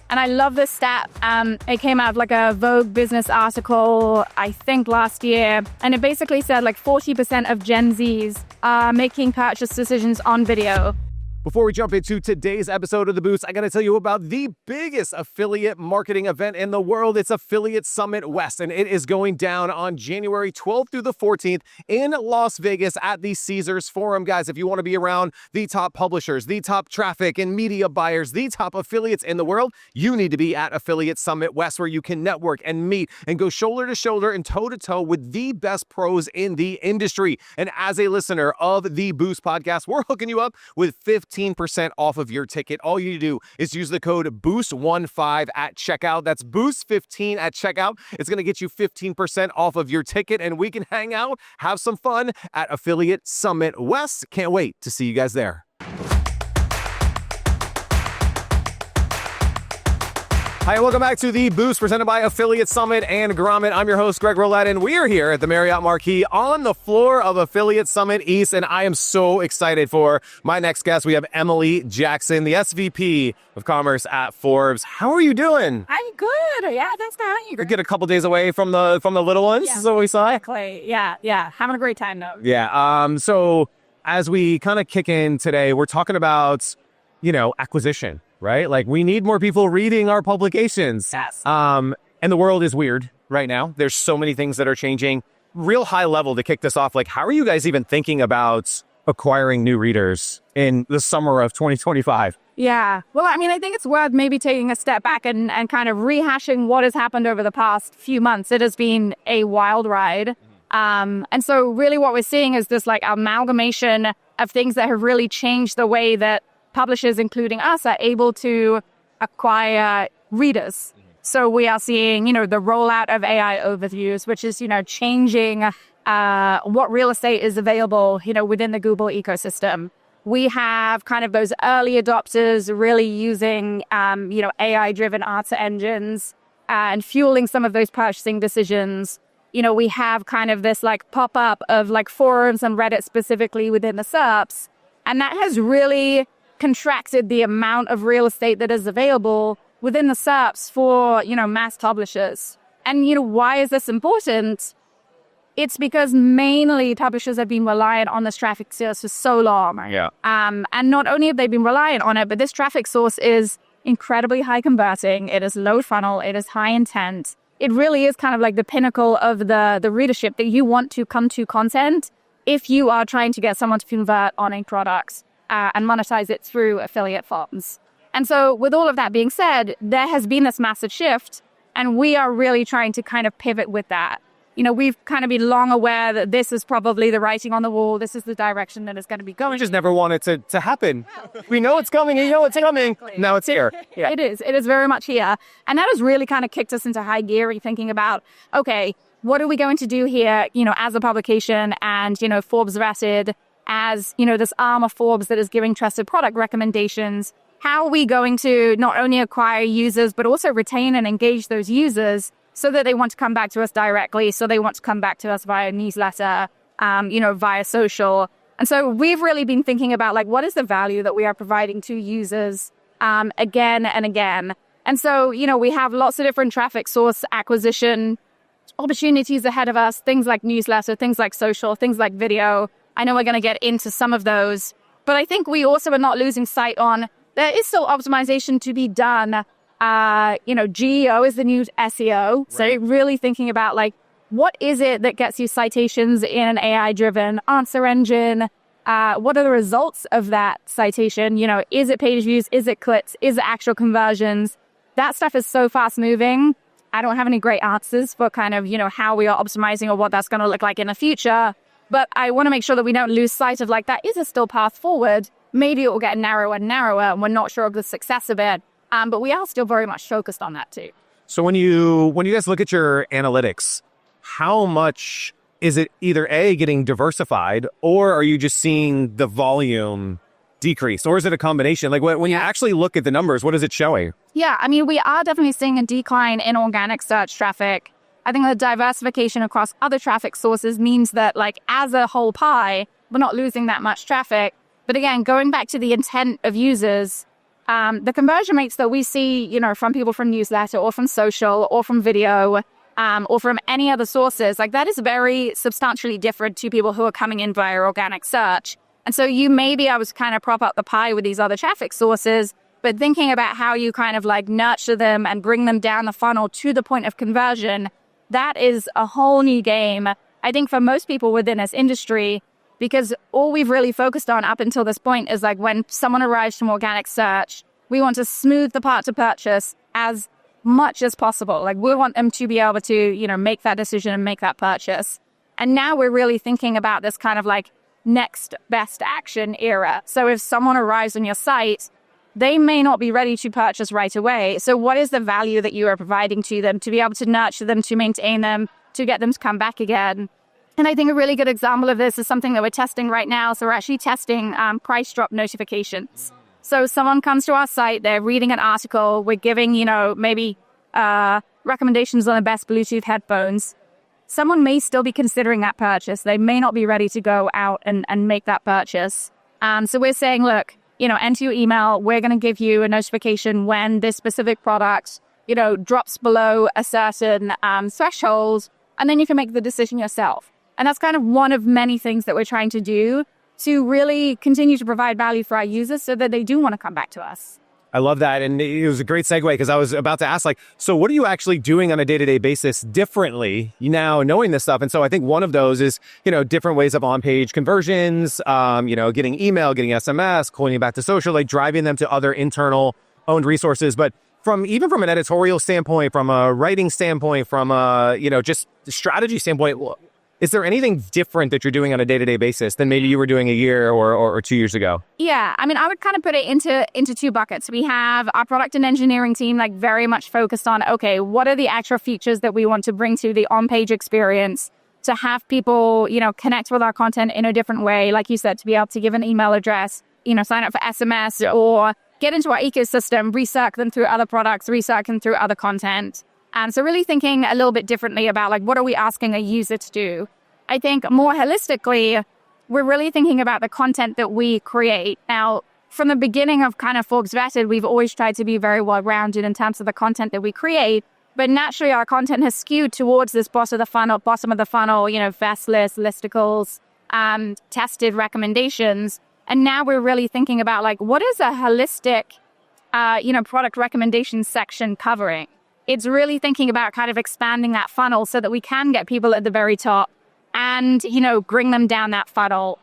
And I love this stat. It came out of like a Vogue business article, I think last year. And it basically said like 40% of Gen Zs are making purchase decisions on video. Before we jump into today's episode of The Boost, I got to tell you about the biggest affiliate marketing event in the world. It's Affiliate Summit West, and it is going down on January 12th through the 14th in Las Vegas at the Caesars Forum. Guys, if you want to be around the top publishers, the top traffic and media buyers, the top affiliates in the world, you need to be at Affiliate Summit West, where you can network and meet and go shoulder to shoulder and toe to toe with the best pros in the industry. And as a listener of the Boost podcast, we're hooking you up with 15% off of your ticket. All you need to do is use the code BOOST15 at checkout. That's BOOST15 at checkout. It's going to get you 15% off of your ticket, and we can hang out, have some fun at Affiliate Summit West. Can't wait to see you guys there. Hi, welcome back to The Boost, presented by Affiliate Summit and Grommet. I'm your host, Greg Rollett, and we are here at the Marriott Marquis on the floor of Affiliate Summit East, and I am so excited for my next guest. We have Emily Jackson, the SVP of Commerce at Forbes. How are you doing? I'm good. Yeah, thanks for having me. We get a couple days away from the little ones, is what we saw. Exactly. Yeah. Having a great time, though. Yeah. So as we kind of kick in today, we're talking about, acquisition. Right? Like, we need more people reading our publications. Yes. And the world is weird right now. There's so many things that are changing. Real high level to kick this off, like, how are you guys even thinking about acquiring new readers in the summer of 2025? Yeah. Well, I mean, I think it's worth maybe taking a step back and kind of rehashing what has happened over the past few months. It has been a wild ride. And so really what we're seeing is this like amalgamation of things that have really changed the way that publishers, including us, are able to acquire readers. So we are seeing, the rollout of AI overviews, which is, changing what real estate is available, within the Google ecosystem. We have kind of those early adopters really using, AI-driven answer engines and fueling some of those purchasing decisions. We have kind of this like pop-up of like forums and Reddit specifically within the SERPs. And that has really contracted the amount of real estate that is available within the SERPs for, mass publishers. And, why is this important? It's because mainly publishers have been reliant on this traffic source for so long. Yeah. And not only have they been reliant on it, but this traffic source is incredibly high converting. It is low funnel. It is high intent. It really is kind of like the pinnacle of the readership that you want to come to content if you are trying to get someone to convert on a product. And monetize it through affiliate farms. And so with all of that being said, there has been this massive shift, and we are really trying to kind of pivot with that. We've kind of been long aware that this is probably the writing on the wall. This is the direction that it's going to be going. We just never want it to happen. We know it's coming, it's coming. Exactly. Now it's here. Yeah. It is very much here. And that has really kind of kicked us into high gear, thinking about, okay, what are we going to do here, as a publication and, Forbes vetted as, this arm of Forbes that is giving trusted product recommendations. How are we going to not only acquire users, but also retain and engage those users so that they want to come back to us directly, so they want to come back to us via newsletter, via social. And so we've really been thinking about, like, what is the value that we are providing to users again and again. And so, we have lots of different traffic source acquisition opportunities ahead of us, things like newsletter, things like social, things like video. I know we're going to get into some of those, but I think we also are not losing sight on there is still optimization to be done. GEO is the new SEO. Right. So really thinking about like, what is it that gets you citations in an AI-driven answer engine? What are the results of that citation? Is it page views? Is it clicks? Is it actual conversions? That stuff is so fast moving. I don't have any great answers for kind of, how we are optimizing or what that's going to look like in the future. But I want to make sure that we don't lose sight of like, that is a still path forward. Maybe it will get narrower and narrower, and we're not sure of the success of it. But we are still very much focused on that too. So when you guys look at your analytics, how much is it either A, getting diversified, or are you just seeing the volume decrease? Or is it a combination? Like when you actually look at the numbers, what is it showing? Yeah, I mean, we are definitely seeing a decline in organic search traffic. I think the diversification across other traffic sources means that, like, as a whole pie, we're not losing that much traffic. But again, going back to the intent of users, the conversion rates that we see, from people from newsletter or from social or from video, or from any other sources, like that is very substantially different to people who are coming in via organic search. And so you may be able to kind of prop up the pie with these other traffic sources, but thinking about how you kind of like nurture them and bring them down the funnel to the point of conversion, that is a whole new game, I think, for most people within this industry, because all we've really focused on up until this point is like when someone arrives from organic search, we want to smooth the path to purchase as much as possible. Like we want them to be able to, make that decision and make that purchase. And now we're really thinking about this kind of like next best action era. So if someone arrives on your site, they may not be ready to purchase right away. So what is the value that you are providing to them to be able to nurture them, to maintain them, to get them to come back again? And I think a really good example of this is something that we're testing right now. So we're actually testing price drop notifications. So someone comes to our site, they're reading an article, we're giving, maybe recommendations on the best Bluetooth headphones. Someone may still be considering that purchase. They may not be ready to go out and make that purchase. So we're saying, look, enter your email. We're going to give you a notification when this specific product, drops below a certain threshold, and then you can make the decision yourself. And that's kind of one of many things that we're trying to do to really continue to provide value for our users so that they do want to come back to us. I love that. And it was a great segue because I was about to ask, so what are you actually doing on a day-to-day basis differently now knowing this stuff? And so I think one of those is, different ways of on-page conversions, getting email, getting SMS, calling you back to social, like driving them to other internal owned resources. But even from an editorial standpoint, from a writing standpoint, from a, just strategy standpoint, is there anything different that you're doing on a day-to-day basis than maybe you were doing a year or 2 years ago? Yeah, I would kind of put it into two buckets. We have our product and engineering team, like very much focused on, okay, what are the actual features that we want to bring to the on-page experience to have people, connect with our content in a different way. Like you said, to be able to give an email address, sign up for SMS or get into our ecosystem, recirc them through other products, recirc them through other content. And so really thinking a little bit differently about like, what are we asking a user to do? I think more holistically, we're really thinking about the content that we create. Now, from the beginning of kind of Forbes Vetted, we've always tried to be very well-rounded in terms of the content that we create. But naturally, our content has skewed towards this bottom of the funnel, fast lists, listicles, tested recommendations. And now we're really thinking about like, what is a holistic, product recommendations section covering? It's really thinking about kind of expanding that funnel so that we can get people at the very top and, bring them down that funnel.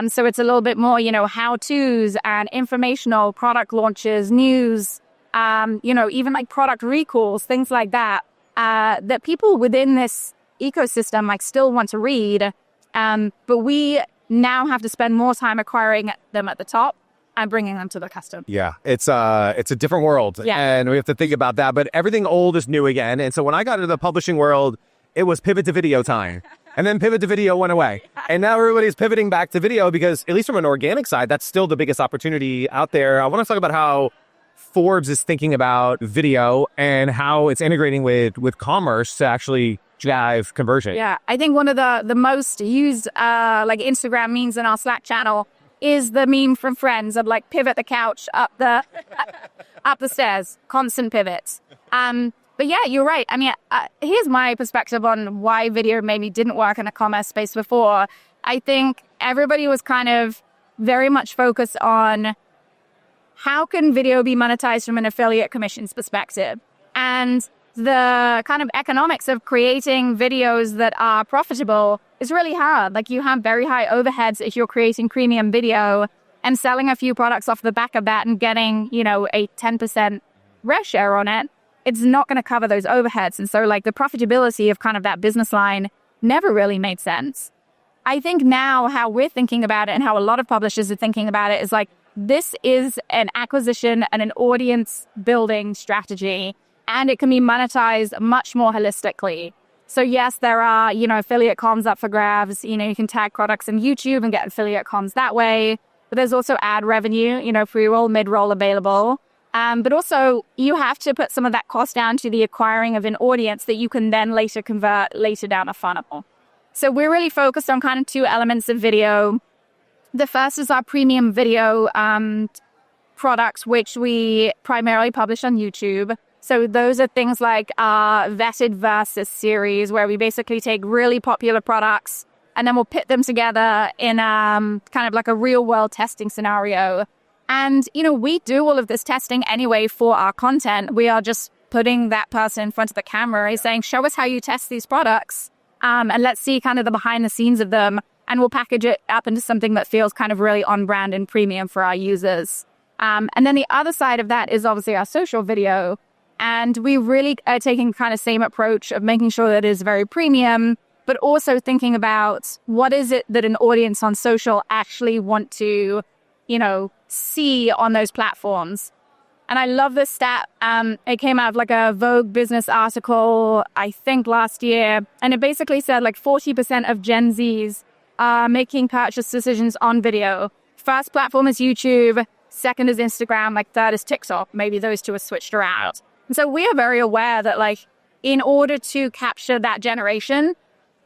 So it's a little bit more, how-tos and informational product launches, news, even like product recalls, things like that, that people within this ecosystem like still want to read. But we now have to spend more time acquiring them at the top and bringing them to the custom. Yeah, it's a different world. Yeah. And we have to think about that. But everything old is new again. And so when I got into the publishing world, it was pivot to video time. And then pivot to video went away. And now everybody's pivoting back to video because, at least from an organic side, that's still the biggest opportunity out there. I want to talk about how Forbes is thinking about video and how it's integrating with commerce to actually drive conversion. Yeah, I think one of the most used like Instagram memes in our Slack channel is the meme from Friends of like pivot the couch up the stairs, constant pivots. But yeah, you're right. Here's my perspective on why video maybe didn't work in a commerce space before. I think everybody was kind of very much focused on how can video be monetized from an affiliate commissions perspective? And the kind of economics of creating videos that are profitable is really hard. Like you have very high overheads if you're creating premium video and selling a few products off the back of that and getting, a 10% rev share on it. It's not going to cover those overheads. And so like the profitability of kind of that business line never really made sense. I think now how we're thinking about it and how a lot of publishers are thinking about it is like, this is an acquisition and an audience building strategy, and it can be monetized much more holistically. So yes, there are, affiliate comms up for grabs. You can tag products in YouTube and get affiliate comms that way. But there's also ad revenue, pre-roll, mid-roll available. But also you have to put some of that cost down to the acquiring of an audience that you can then later convert later down a funnel. So we're really focused on kind of two elements of video. The first is our premium video products which we primarily publish on YouTube. So those are things like our Vetted Versus series, where we basically take really popular products and then we'll pit them together in kind of like a real world testing scenario. And, we do all of this testing anyway for our content. We are just putting that person in front of the camera, saying, show us how you test these products. And let's see kind of the behind the scenes of them. And we'll package it up into something that feels kind of really on brand and premium for our users. And then the other side of that is obviously our social video. And we really are taking kind of same approach of making sure that it is very premium, but also thinking about what is it that an audience on social actually want to, see on those platforms. And I love this stat. It came out of like a Vogue business article, I think last year. And it basically said like 40% of Gen Zs are making purchase decisions on video. First platform is YouTube. Second is Instagram. Like third is TikTok. Maybe those two are switched around. And so we are very aware that like in order to capture that generation,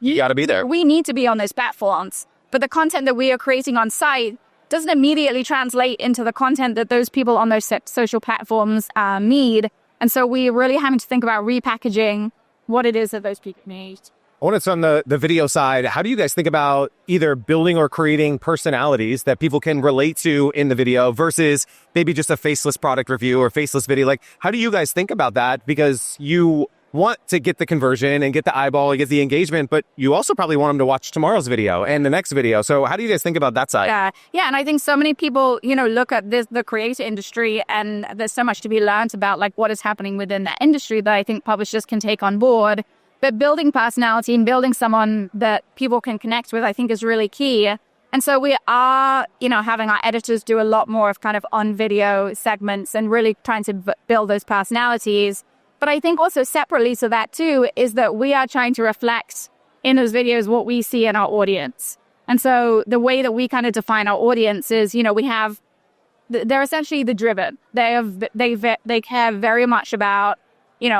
you got to be there. We need to be on those platforms. But the content that we are creating on site doesn't immediately translate into the content that those people on those social platforms need. And so we're really having to think about repackaging what it is that those people need. I want to on the video side. How do you guys think about either building or creating personalities that people can relate to in the video versus maybe just a faceless product review or faceless video? Like, how do you guys think about that? Because you want to get the conversion and get the eyeball and get the engagement, but you also probably want them to watch tomorrow's video and the next video. So how do you guys think about that side? Yeah. And I think so many people, look at the creator industry, and there's so much to be learned about like what is happening within that industry that I think publishers can take on board. But building personality and building someone that people can connect with, I think is really key. And so we are, having our editors do a lot more of kind of on video segments and really trying to build those personalities. But I think also separately to that too, is that we are trying to reflect in those videos what we see in our audience. And so the way that we kind of define our audience is, they're essentially the driven. They care very much about,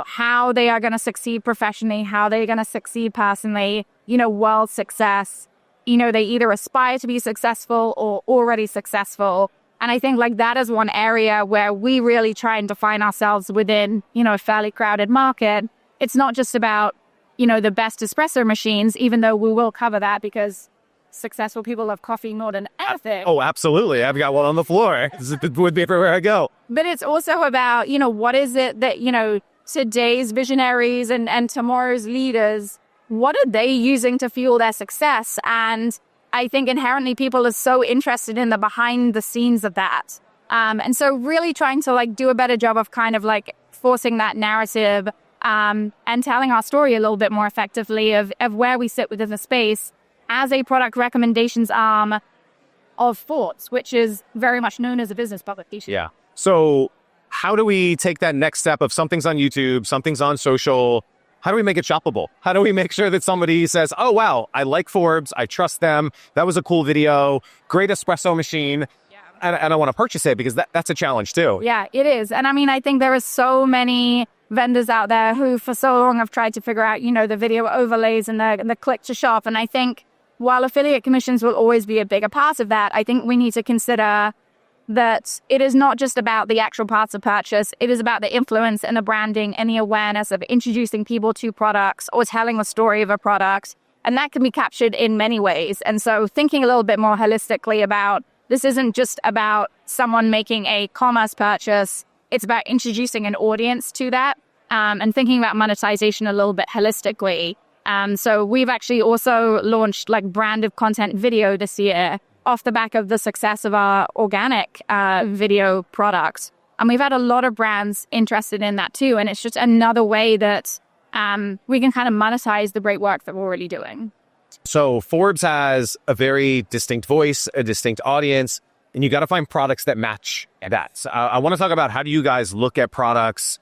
how they are going to succeed professionally, how they're going to succeed personally, world success. They either aspire to be successful or already successful. And I think like that is one area where we really try and define ourselves within, a fairly crowded market. It's not just about, the best espresso machines, even though we will cover that because successful people love coffee more than anything. Oh, absolutely. I've got one on the floor. It would be everywhere I go. But it's also about, what is it that, today's visionaries and tomorrow's leaders, what are they using to fuel their success? And I think inherently people are so interested in the behind the scenes of that. And so really trying to like do a better job of kind of like forcing that narrative and telling our story a little bit more effectively of where we sit within the space as a product recommendations arm of Forbes, which is very much known as a business publication. Yeah. So how do we take that next step of something's on YouTube, something's on social? How do we make it shoppable? How do we make sure that somebody says, oh, wow, I like Forbes. I trust them. That was a cool video. Great espresso machine. Yeah. And I want to purchase it because that's a challenge too. Yeah, it is. And I mean, I think there are so many vendors out there who for so long have tried to figure out, the video overlays and the click to shop. And I think while affiliate commissions will always be a bigger part of that, I think we need to consider that it is not just about the actual parts of purchase. It is about the influence and the branding and the awareness of introducing people to products or telling the story of a product. And that can be captured in many ways. And so thinking a little bit more holistically about this isn't just about someone making a commerce purchase. It's about introducing an audience to that and thinking about monetization a little bit holistically. So we've actually also launched like branded content video this year off the back of the success of our organic video product. And we've had a lot of brands interested in that too. And it's just another way that we can kind of monetize the great work that we're already doing. So Forbes has a very distinct voice, a distinct audience, and you got to find products that match that. I want to talk about how do you guys look at products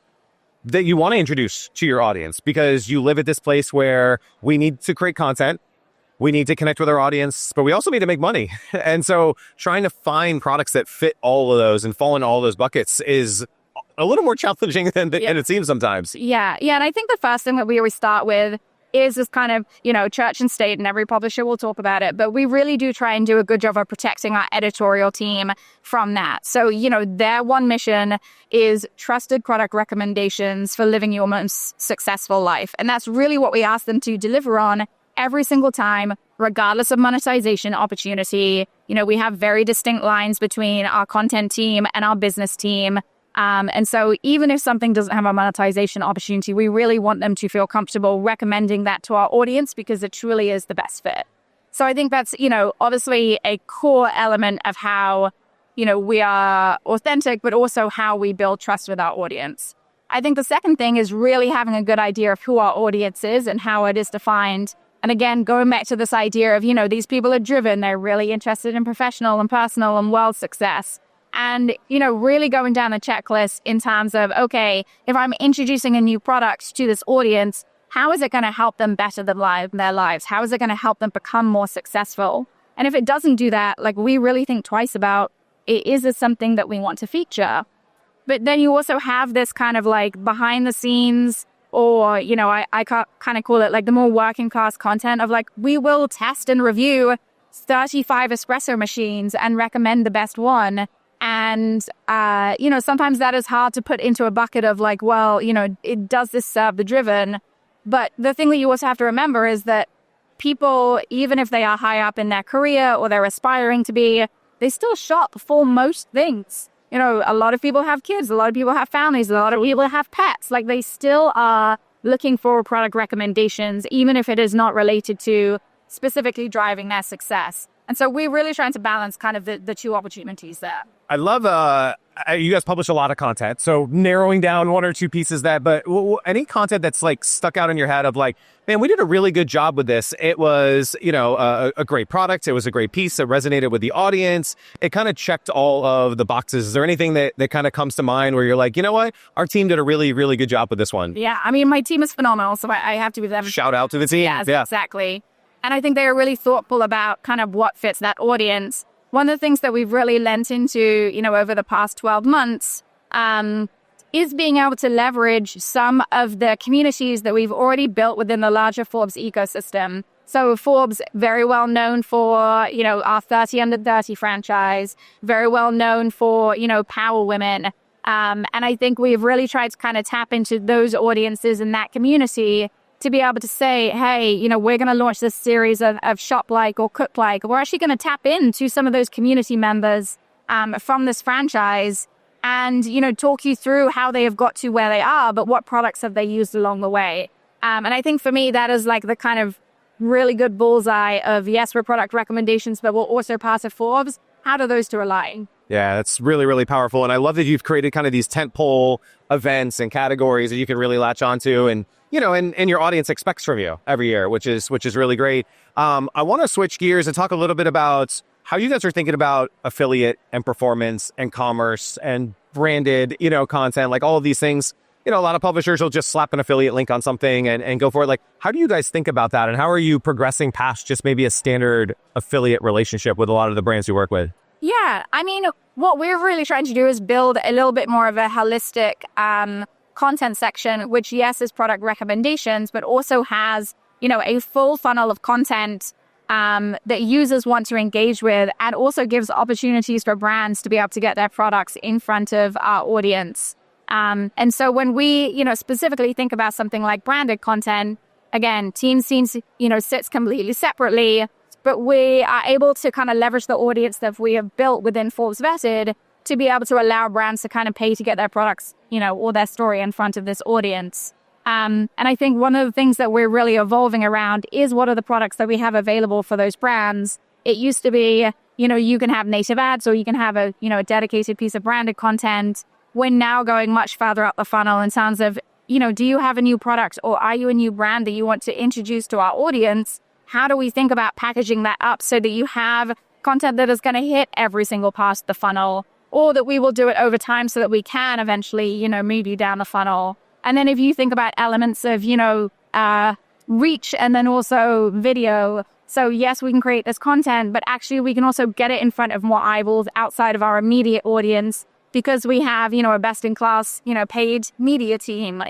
that you want to introduce to your audience, because you live at this place where we need to create content. We need to connect with our audience, but we also need to make money. And so trying to find products that fit all of those and fall in all those buckets is a little more challenging than it seems sometimes. Yeah. And I think the first thing that we always start with is this kind of, church and state, and every publisher will talk about it. But we really do try and do a good job of protecting our editorial team from that. So, their one mission is trusted product recommendations for living your most successful life. And that's really what we ask them to deliver on every single time, regardless of monetization opportunity. We have very distinct lines between our content team and our business team. And so even if something doesn't have a monetization opportunity, we really want them to feel comfortable recommending that to our audience because it truly is the best fit. So I think that's, obviously a core element of how, we are authentic, but also how we build trust with our audience. I think the second thing is really having a good idea of who our audience is and how it is defined. And again, going back to this idea of, these people are driven, they're really interested in professional and personal and world success. And, really going down a checklist in terms of, okay, if I'm introducing a new product to this audience, how is it going to help them better their lives? How is it going to help them become more successful? And if it doesn't do that, we really think twice about, is this something that we want to feature? But then you also have this kind of behind the scenes, or, I kind of call it the more working class content of we will test and review 35 espresso machines and recommend the best one. And, sometimes that is hard to put into a bucket of does this serve the driven? But the thing that you also have to remember is that people, even if they are high up in their career or they're aspiring to be, they still shop for most things. A lot of people have kids, a lot of people have families, a lot of people have pets. They still are looking for product recommendations, even if it is not related to specifically driving their success. And so we're really trying to balance kind of the two opportunities there. I love, you guys publish a lot of content. So narrowing down one or two pieces but any content that's stuck out in your head of man, we did a really good job with this. It was, a great product. It was a great piece. It resonated with the audience. It kind of checked all of the boxes. Is there anything that kind of comes to mind where you're you know what? Our team did a really, really good job with this one. Yeah. I mean, my team is phenomenal. So I have to be there. Shout out to the team. Yes, yeah, exactly. And I think they are really thoughtful about kind of what fits that audience. One of the things that we've really lent into, over the past 12 months is being able to leverage some of the communities that we've already built within the larger Forbes ecosystem. So Forbes, very well known for, our 30 Under 30 franchise, very well known for, Power Women. And I think we've really tried to kind of tap into those audiences in that community to be able to say, hey, we're going to launch this series of Shop Like or Cook Like. We're actually going to tap into some of those community members from this franchise and, talk you through how they have got to where they are, but what products have they used along the way. And I think for me, that is the kind of really good bullseye of, yes, we're product recommendations, but we're also part of Forbes. How do those two align? Yeah, that's really, really powerful. And I love that you've created kind of these tentpole events and categories that you can really latch onto and, and your audience expects from you every year, which is really great. I want to switch gears and talk a little bit about how you guys are thinking about affiliate and performance and commerce and branded, content, all of these things. A lot of publishers will just slap an affiliate link on something and go for it. How do you guys think about that? And how are you progressing past just maybe a standard affiliate relationship with a lot of the brands you work with? Yeah, I mean, what we're really trying to do is build a little bit more of a holistic content section, which, yes, is product recommendations, but also has, a full funnel of content that users want to engage with, and also gives opportunities for brands to be able to get their products in front of our audience. And so when we, specifically think about something like branded content, again, Team Scenes, sits completely separately, but we are able to kind of leverage the audience that we have built within Forbes Vetted to be able to allow brands to kind of pay to get their products, or their story in front of this audience. And I think one of the things that we're really evolving around is what are the products that we have available for those brands. It used to be, you can have native ads or you can have a dedicated piece of branded content. We're now going much further up the funnel in terms of, do you have a new product or are you a new brand that you want to introduce to our audience? How do we think about packaging that up so that you have content that is going to hit every single part of the funnel, or that we will do it over time so that we can eventually, move you down the funnel? And then if you think about elements of, reach and then also video. So yes, we can create this content, but actually we can also get it in front of more eyeballs outside of our immediate audience because we have, a best-in-class, paid media team.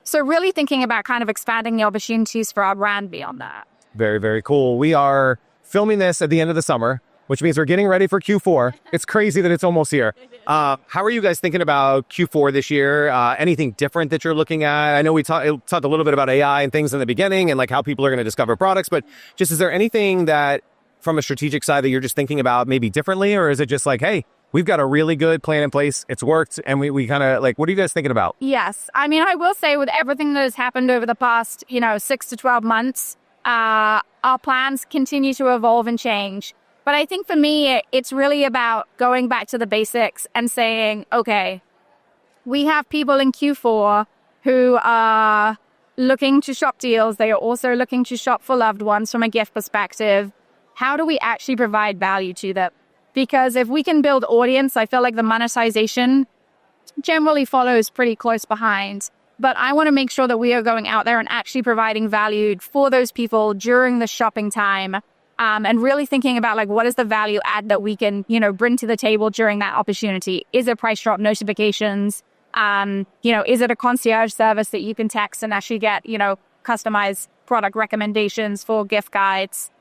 So really thinking about kind of expanding the opportunities for our brand beyond that. Very, very cool. We are filming this at the end of the summer, which means we're getting ready for Q4. It's crazy that it's almost here. How are you guys thinking about Q4 this year? Anything different that you're looking at? I know we talked a little bit about AI and things in the beginning and like how people are going to discover products, but just is there anything that from a strategic side that you're just thinking about maybe differently? Or is it just like, hey, we've got a really good plan in place, it's worked, and we kind of like, what are you guys thinking about? Yes. I mean, I will say with everything that has happened over the past, 6 to 12 months, our plans continue to evolve and change. But I think for me, it's really about going back to the basics and saying, okay, we have people in Q4 who are looking to shop deals. They are also looking to shop for loved ones from a gift perspective. How do we actually provide value to them? Because if we can build audience, I feel like the monetization generally follows pretty close behind. But I want to make sure that we are going out there and actually providing value for those people during the shopping time. And really thinking about like, what is the value add that we can, bring to the table during that opportunity? Is it price drop notifications? Is it a concierge service that you can text and actually get, customized product recommendations for gift guides?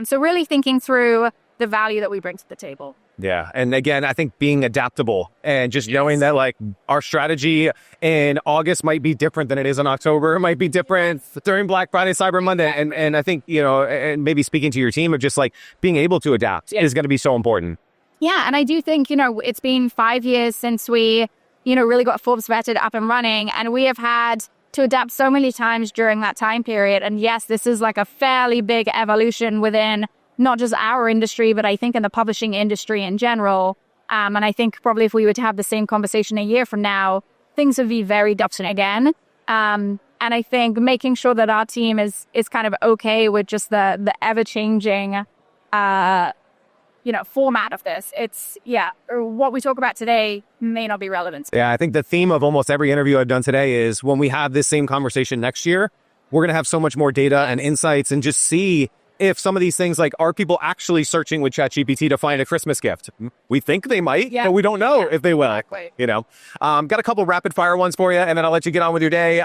So really thinking through the value that we bring to the table. Yeah. And again, I think being adaptable and just knowing that like our strategy in August might be different than it is in October. It might be different during Black Friday, Cyber Monday. And I think, and maybe speaking to your team of just like being able to adapt is going to be so important. Yeah. And I do think, it's been 5 years since we, really got Forbes vetted up and running. And we have had to adapt so many times during that time period. And yes, this is like a fairly big evolution within not just our industry, but I think in the publishing industry in general. And I think probably if we were to have the same conversation a year from now, things would be very different again. And I think making sure that our team is kind of okay with just the ever-changing, format of this. It's, what we talk about today may not be relevant. Yeah, I think the theme of almost every interview I've done today is when we have this same conversation next year, we're going to have so much more data and insights and just see if some of these things, like, are people actually searching with ChatGPT to find a Christmas gift? We think they might, but we don't know if they will. Exactly. Got a couple rapid fire ones for you, and then I'll let you get on with your day.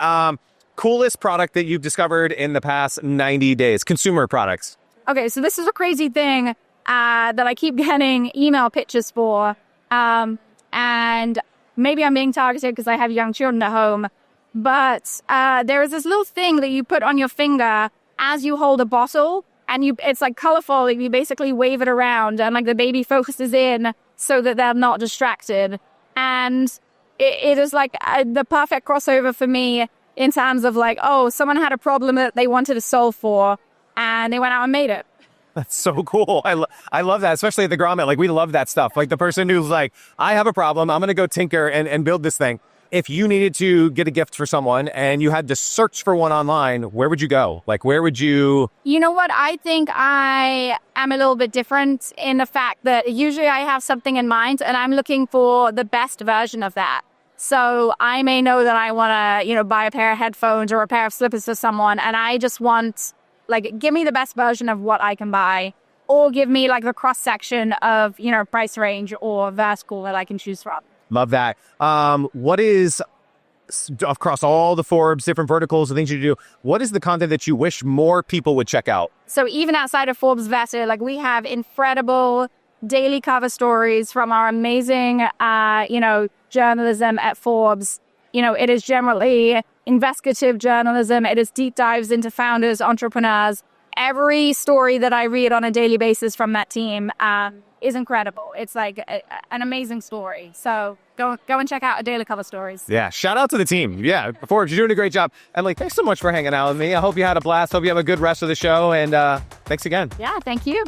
Coolest product that you've discovered in the past 90 days, consumer products. Okay, so this is a crazy thing that I keep getting email pitches for. And maybe I'm being targeted because I have young children at home. But there is this little thing that you put on your finger as you hold a bottle. And it's like colorful. Like you basically wave it around and like the baby focuses in so that they're not distracted. And it is like the perfect crossover for me in terms of like, oh, someone had a problem that they wanted to solve for and they went out and made it. That's so cool. I love that, especially at the Grommet. Like we love that stuff. Like the person who's like, I have a problem. I'm going to go tinker and build this thing. If you needed to get a gift for someone and you had to search for one online, where would you go? Like, where would you? You know what? I think I am a little bit different in the fact that usually I have something in mind and I'm looking for the best version of that. So I may know that I want to, buy a pair of headphones or a pair of slippers for someone. And I just want, like, give me the best version of what I can buy or give me like the cross section of, price range or vertical that I can choose from. Love that. What is, across all the Forbes, different verticals, the things you do, what is the content that you wish more people would check out? So even outside of Forbes Vetted, like we have incredible daily cover stories from our amazing, journalism at Forbes. It is generally investigative journalism. It is deep dives into founders, entrepreneurs. Every story that I read on a daily basis from that team is incredible. It's like an amazing story. So go and check out our daily cover stories. Yeah, shout out to the team. Yeah, Forbes, you're doing a great job. And thanks so much for hanging out with me. I hope you had a blast. Hope you have a good rest of the show. And thanks again. Yeah, thank you.